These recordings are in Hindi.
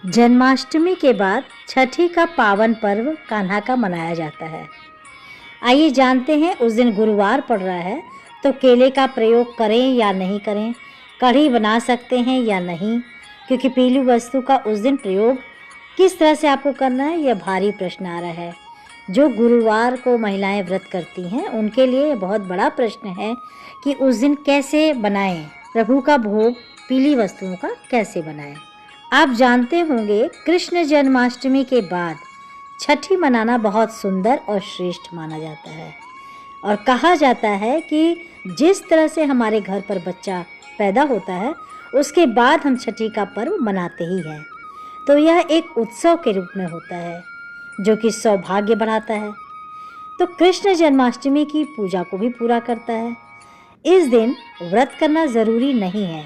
जन्माष्टमी के बाद छठी का पावन पर्व कान्हा का मनाया जाता है। आइए जानते हैं, उस दिन गुरुवार पड़ रहा है तो केले का प्रयोग करें या नहीं करें, कढ़ी बना सकते हैं या नहीं, क्योंकि पीली वस्तु का उस दिन प्रयोग किस तरह से आपको करना है, यह भारी प्रश्न आ रहा है। जो गुरुवार को महिलाएं व्रत करती हैं उनके लिए यह बहुत बड़ा प्रश्न है कि उस दिन कैसे बनाएं, प्रभु का भोग पीली वस्तुओं का कैसे बनाएं। आप जानते होंगे, कृष्ण जन्माष्टमी के बाद छठी मनाना बहुत सुंदर और श्रेष्ठ माना जाता है और कहा जाता है कि जिस तरह से हमारे घर पर बच्चा पैदा होता है उसके बाद हम छठी का पर्व मनाते ही हैं, तो यह एक उत्सव के रूप में होता है जो कि सौभाग्य बढ़ाता है। तो कृष्ण जन्माष्टमी की पूजा को भी पूरा करता है। इस दिन व्रत करना ज़रूरी नहीं है,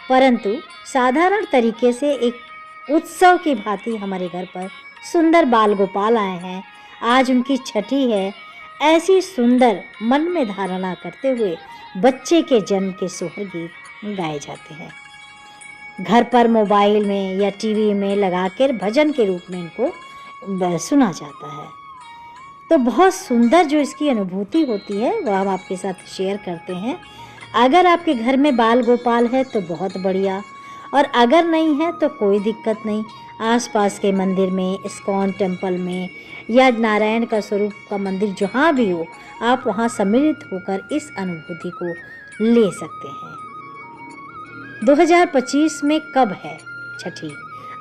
परंतु साधारण तरीके से एक उत्सव की भांति हमारे घर पर सुंदर बाल गोपाल आए हैं, आज उनकी छठी है, ऐसी सुंदर मन में धारणा करते हुए बच्चे के जन्म के सोहर गीत गाए जाते हैं। घर पर मोबाइल में या टीवी में लगाकर भजन के रूप में इनको सुना जाता है। तो बहुत सुंदर जो इसकी अनुभूति होती है वह हम आपके साथ शेयर करते हैं। अगर आपके घर में बाल गोपाल है तो बहुत बढ़िया, और अगर नहीं है तो कोई दिक्कत नहीं। आसपास के मंदिर में, इस्कॉन टेम्पल में या नारायण का स्वरूप का मंदिर जहाँ भी हो, आप वहाँ सम्मिलित होकर इस अनुभूति को ले सकते हैं। 2025 में कब है छठी?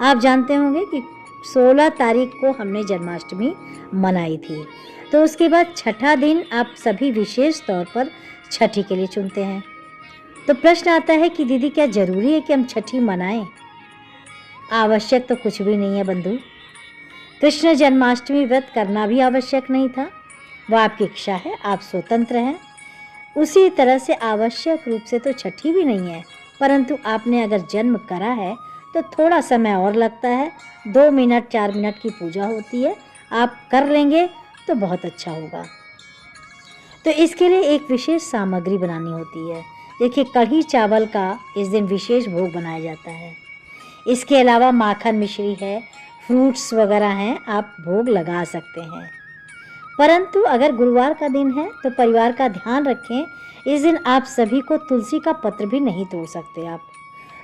आप जानते होंगे कि 16 तारीख को हमने जन्माष्टमी मनाई थी, तो उसके बाद छठा दिन आप सभी विशेष तौर पर छठी के लिए चुनते हैं। तो प्रश्न आता है कि दीदी क्या ज़रूरी है कि हम छठी मनाएं? आवश्यक तो कुछ भी नहीं है बंधु। कृष्ण जन्माष्टमी व्रत करना भी आवश्यक नहीं था, वह आपकी इच्छा है, आप स्वतंत्र हैं। उसी तरह से आवश्यक रूप से तो छठी भी नहीं है, परंतु आपने अगर जन्म करा है तो थोड़ा समय और लगता है, 2 मिनट 4 मिनट की पूजा होती है, आप कर लेंगे तो बहुत अच्छा होगा। तो इसके लिए एक विशेष सामग्री बनानी होती है। देखिए, कढ़ी चावल का इस दिन विशेष भोग बनाया जाता है। इसके अलावा माखन मिश्री है, फ्रूट्स वगैरह हैं, आप भोग लगा सकते हैं। परंतु अगर गुरुवार का दिन है तो परिवार का ध्यान रखें, इस दिन आप सभी को तुलसी का पत्र भी नहीं तोड़ सकते आप,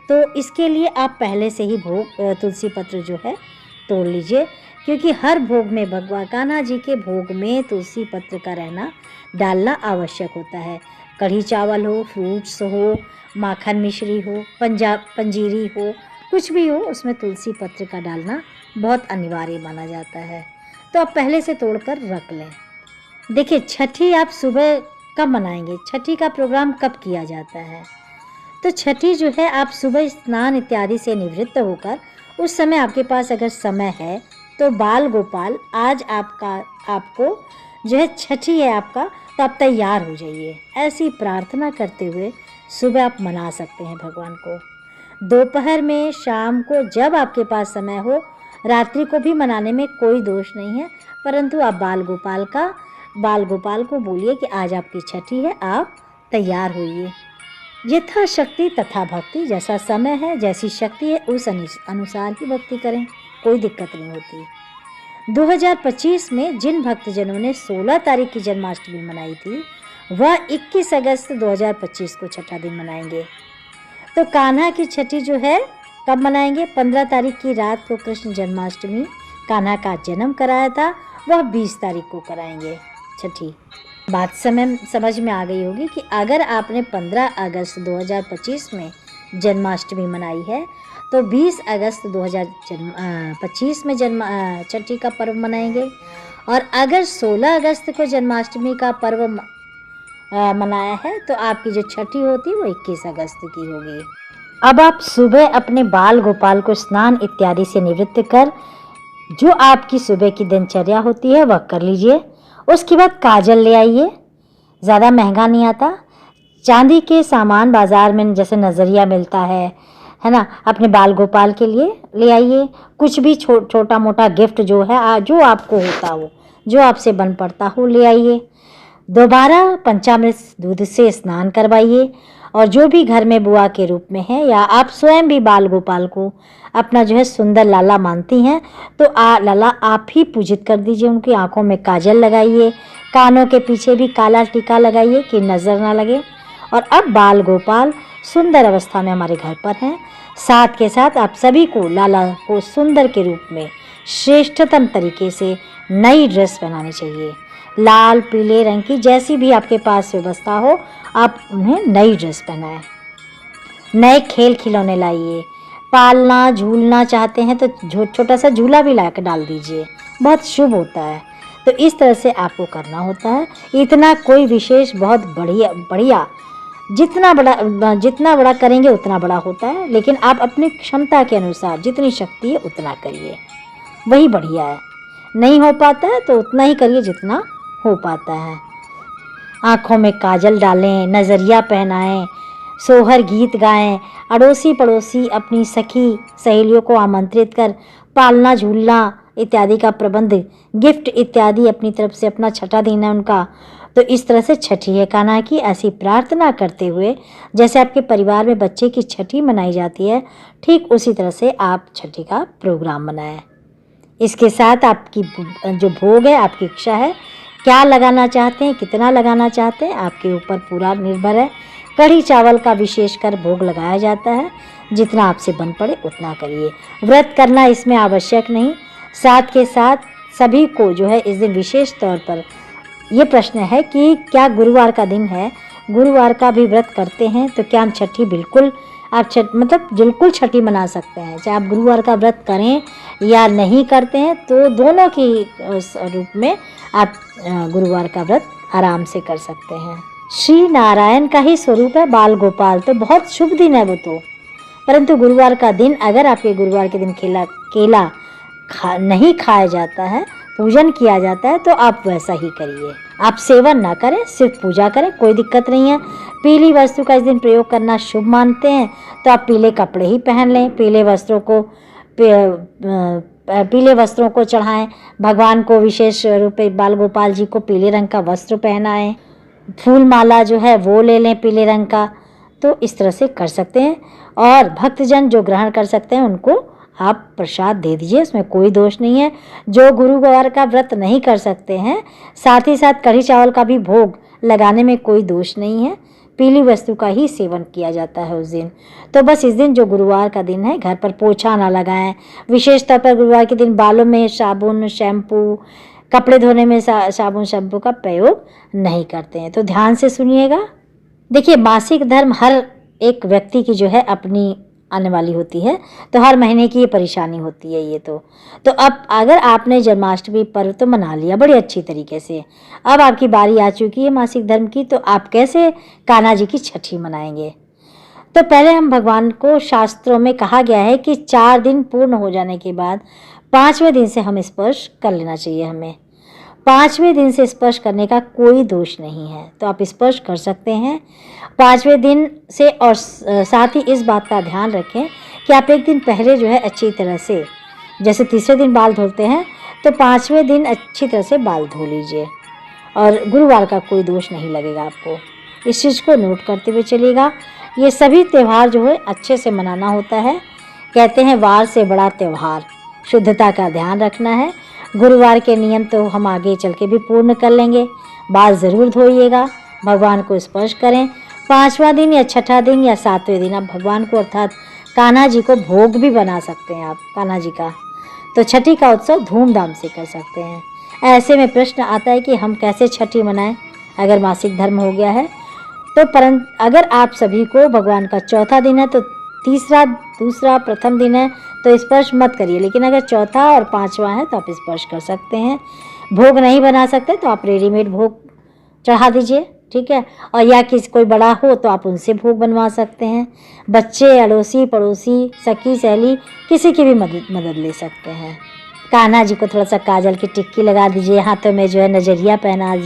तो इसके लिए आप पहले से ही भोग तुलसी पत्र जो है तोड़ लीजिए, क्योंकि हर भोग में भगवान कान्हा जी के भोग में तुलसी पत्र का रहना डालना आवश्यक होता है। कढ़ी चावल हो, फ्रूट्स हो, माखन मिश्री हो, पंजीरी हो, कुछ भी हो, उसमें तुलसी पत्र का डालना बहुत अनिवार्य माना जाता है, तो आप पहले से तोड़कर रख लें। देखिए, छठी आप सुबह कब मनाएंगे, छठी का प्रोग्राम कब किया जाता है? तो छठी जो है आप सुबह स्नान इत्यादि से निवृत्त होकर उस समय आपके पास अगर समय है तो बाल गोपाल, आज आपको जो है छठी है आपका, तो आप तैयार हो जाइए, ऐसी प्रार्थना करते हुए सुबह आप मना सकते हैं भगवान को। दोपहर में, शाम को, जब आपके पास समय हो, रात्रि को भी मनाने में कोई दोष नहीं है, परंतु आप बाल गोपाल को बोलिए कि आज आपकी छठी है, आप तैयार होइए। यथाशक्ति तथा भक्ति, जैसा समय है, जैसी शक्ति है, उस अनुसार ही भक्ति करें, कोई दिक्कत नहीं होती। 2025 में जिन भक्तजनों ने 16 तारीख की जन्माष्टमी मनाई थी वह 21 अगस्त 2025 को छठा दिन मनाएंगे। तो कान्हा की छठी जो है कब मनाएंगे? 15 तारीख की रात को कृष्ण जन्माष्टमी, कान्हा का जन्म कराया था, वह 20 तारीख को कराएंगे छठी। बात समझ में आ गई होगी कि अगर आपने 15 अगस्त 2025 में जन्माष्टमी मनाई है तो 20 अगस्त 2025 में छठी का पर्व मनाएंगे, और अगर 16 अगस्त को जन्माष्टमी का पर्व मनाया है तो आपकी जो छठी होती है वो 21 अगस्त की होगी। अब आप सुबह अपने बाल गोपाल को स्नान इत्यादि से निवृत्त कर जो आपकी सुबह की दिनचर्या होती है वह कर लीजिए। उसके बाद काजल ले आइए, ज़्यादा महंगा नहीं आता, चांदी के सामान बाज़ार में जैसे नज़रिया मिलता है ना, अपने बाल गोपाल के लिए ले आइए। कुछ भी छोटा मोटा गिफ्ट जो है, जो आपको होता हो, जो आपसे बन पड़ता हो, ले आइए। दोबारा पंचामृत दूध से स्नान करवाइए और जो भी घर में बुआ के रूप में है या आप स्वयं भी बाल गोपाल को अपना जो है सुंदर लाला मानती हैं, तो लाला आप ही पूजित कर दीजिए। उनकी आंखों में काजल लगाइए, कानों के पीछे भी काला टीका लगाइए कि नज़र ना लगे। और अब बाल गोपाल सुंदर अवस्था में हमारे घर पर हैं। साथ के साथ आप सभी को लाला को सुंदर के रूप में श्रेष्ठतम तरीके से नई ड्रेस पहनानी चाहिए। लाल पीले रंग की जैसी भी आपके पास व्यवस्था हो, आप उन्हें नई ड्रेस पहनाएं। नए खेल खिलौने लाइए। पालना झूलना चाहते हैं तो छोटा सा झूला भी ला कर डाल दीजिए, बहुत शुभ होता है। तो इस तरह से आपको करना होता है। इतना कोई विशेष बहुत बढ़िया जितना बड़ा करेंगे उतना बड़ा होता है, लेकिन आप अपनी क्षमता के अनुसार जितनी शक्ति है उतना करिए, वही बढ़िया है। नहीं हो पाता है तो उतना ही करिए जितना हो पाता है। आँखों में काजल डालें, नज़रिया पहनाएं, सोहर गीत गाएं, अड़ोसी पड़ोसी अपनी सखी सहेलियों को आमंत्रित कर पालना झूलना इत्यादि का प्रबंध, गिफ्ट इत्यादि अपनी तरफ से अपना छठा दिन है उनका। तो इस तरह से छठी है कान्हा की ऐसी प्रार्थना करते हुए जैसे आपके परिवार में बच्चे की छठी मनाई जाती है, ठीक उसी तरह से आप छठी का प्रोग्राम मनाएं। इसके साथ आपकी जो भोग है, आपकी इच्छा है, क्या लगाना चाहते हैं, कितना लगाना चाहते हैं, आपके ऊपर पूरा निर्भर है। कढ़ी चावल का विशेषकर भोग लगाया जाता है, जितना आपसे बन पड़े उतना करिए। व्रत करना इसमें आवश्यक नहीं। साथ के साथ सभी को जो है इस दिन विशेष तौर पर ये प्रश्न है कि क्या गुरुवार का दिन है, गुरुवार का भी व्रत करते हैं तो क्या हम छठी बिल्कुल बिल्कुल छठी मना सकते हैं। चाहे आप गुरुवार का व्रत करें या नहीं करते हैं तो दोनों की रूप में आप गुरुवार का व्रत आराम से कर सकते हैं। श्री नारायण का ही स्वरूप है बाल गोपाल, तो बहुत शुभ दिन है वो तो। परंतु गुरुवार का दिन अगर आपके गुरुवार के दिन केला नहीं खाया जाता है, पूजन किया जाता है, तो आप वैसा ही करिए। आप सेवन ना करें, सिर्फ पूजा करें, कोई दिक्कत नहीं है। पीली वस्तु का इस दिन प्रयोग करना शुभ मानते हैं तो आप पीले कपड़े ही पहन लें। पीले वस्त्रों को चढ़ाएं। भगवान को विशेष रूप से बाल गोपाल जी को पीले रंग का वस्त्र पहनाएं। फूल माला जो है वो ले लें पीले रंग का। तो इस तरह से कर सकते हैं। और भक्तजन जो ग्रहण कर सकते हैं उनको आप प्रसाद दे दीजिए, इसमें कोई दोष नहीं है। जो गुरुवार का व्रत नहीं कर सकते हैं, साथ ही साथ कढ़ी चावल का भी भोग लगाने में कोई दोष नहीं है। पीली वस्तु का ही सेवन किया जाता है उस दिन। तो बस इस दिन जो गुरुवार का दिन है, घर पर पोछा ना लगाएं। विशेष तौर पर गुरुवार के दिन बालों में साबुन शैम्पू, कपड़े धोने में साबुन शैम्पू का प्रयोग नहीं करते हैं। तो ध्यान से सुनिएगा। देखिए, मासिक धर्म हर एक व्यक्ति की जो है अपनी आने वाली होती है, तो हर महीने की ये परेशानी होती है ये तो अब अगर आपने जन्माष्टमी पर्व तो मना लिया बड़ी अच्छी तरीके से, अब आपकी बारी आ चुकी है मासिक धर्म की, तो आप कैसे कान्हा जी की छठी मनाएंगे। तो पहले हम भगवान को, शास्त्रों में कहा गया है कि 4 दिन पूर्ण हो जाने के बाद 5वें दिन से हम स्पर्श कर लेना चाहिए। हमें 5वें दिन से स्पर्श करने का कोई दोष नहीं है, तो आप स्पर्श कर सकते हैं 5वें दिन से। और साथ ही इस बात का ध्यान रखें कि आप एक दिन पहले जो है अच्छी तरह से, जैसे तीसरे दिन बाल धोते हैं तो 5वें दिन अच्छी तरह से बाल धो लीजिए, और गुरुवार का कोई दोष नहीं लगेगा आपको। इस चीज़ को नोट करते हुए चलिएगा। ये सभी त्यौहार जो है अच्छे से मनाना होता है। कहते हैं वार से बड़ा त्यौहार, शुद्धता का ध्यान रखना है। गुरुवार के नियम तो हम आगे चल के भी पूर्ण कर लेंगे। बाल ज़रूर धोइएगा, भगवान को स्पर्श करें। 5वां दिन या छठा दिन या 7वें दिन आप भगवान को अर्थात कान्हा जी को भोग भी बना सकते हैं आप कान्हा जी का। तो छठी का उत्सव धूमधाम से कर सकते हैं। ऐसे में प्रश्न आता है कि हम कैसे छठी मनाएं अगर मासिक धर्म हो गया है। तो परंतु अगर आप सभी को भगवान का चौथा दिन है तो तीसरा, दूसरा, प्रथम दिन है तो स्पर्श मत करिए, लेकिन अगर चौथा और 5वां है तो आप स्पर्श कर सकते हैं। भोग नहीं बना सकते तो आप रेडीमेड भोग चढ़ा दीजिए, ठीक है। और या कोई बड़ा हो तो आप उनसे भोग बनवा सकते हैं। बच्चे, अड़ोसी पड़ोसी, सखी सहेली, किसी की भी मदद ले सकते हैं। कान्हा जी को थोड़ा सा काजल की टिक्की लगा दीजिए, हाथों में जो है नजरिया पहना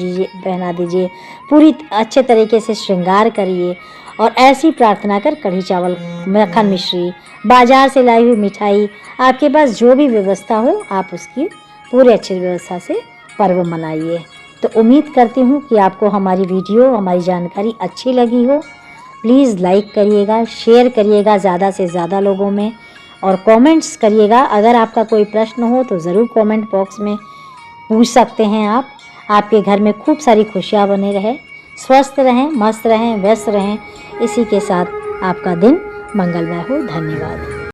दीजिए, पूरी अच्छे तरीके से श्रृंगार करिए और ऐसी प्रार्थना कर कढ़ी चावल, मक्खन मिश्री, बाजार से लाई हुई मिठाई, आपके पास जो भी व्यवस्था हो आप उसकी पूरे अच्छी व्यवस्था से पर्व मनाइए। तो उम्मीद करती हूँ कि आपको हमारी वीडियो, हमारी जानकारी अच्छी लगी हो। प्लीज़ लाइक करिएगा, शेयर करिएगा ज़्यादा से ज़्यादा लोगों में, और कमेंट्स करिएगा। अगर आपका कोई प्रश्न हो तो ज़रूर कमेंट बॉक्स में पूछ सकते हैं आप। आपके घर में खूब सारी खुशियाँ बने रहे, स्वस्थ रहें, मस्त रहें, व्यस्त रहें। इसी के साथ आपका दिन मंगलमय हो। धन्यवाद।